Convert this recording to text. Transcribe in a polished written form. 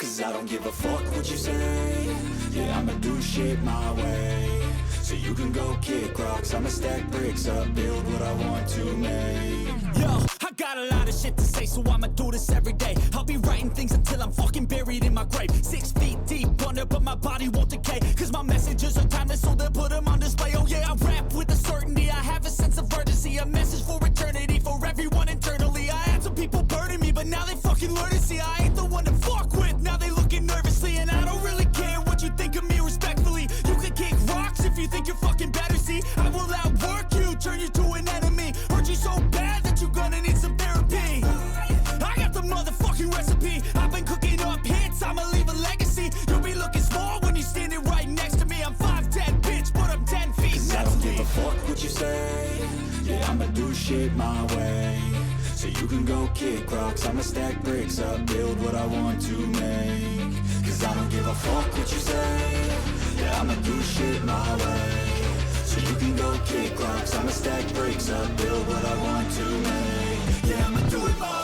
Cause I don't give a fuck what you say. Yeah, I'ma do shit my way. So you can go kick rocks, I'ma stack bricks up, build what I want to make. Yo, I got a lot of shit to say, so I'ma do this every day. I'll be writing things until I'm fucking buried in my grave. 6 feet deep under, but my body won't decay. Cause my messages are timeless, so they'll put them on display. Oh yeah, I rap with a certainty, I have a sense of urgency. A message for eternity, for everyone internally. I had some people burning me, but now they fucking learn to see I ain't the one to fuck with, now they looking nervously. And I don't really care what you think of me respectfully. You can kick rocks if you think you're fucking better, see. I will outwork you, turn you to an enemy. Hurt you so bad that you're gonna need some therapy. I got the motherfucking recipe. I've been cooking up hits, I'ma leave a legacy. You'll be looking small when you're standing right next to me. I'm 5'10", bitch, but I'm 10 feet. Cause I don't give a fuck what you say. Yeah, I'ma do shit my way. So you can go kick rocks, I'ma stack bricks up, build what I want to make. Cause I don't give a fuck what you say. Yeah, I'ma do shit my way. So you can go kick rocks, I'ma stack bricks up, build what I want to make. Yeah, I'ma do it my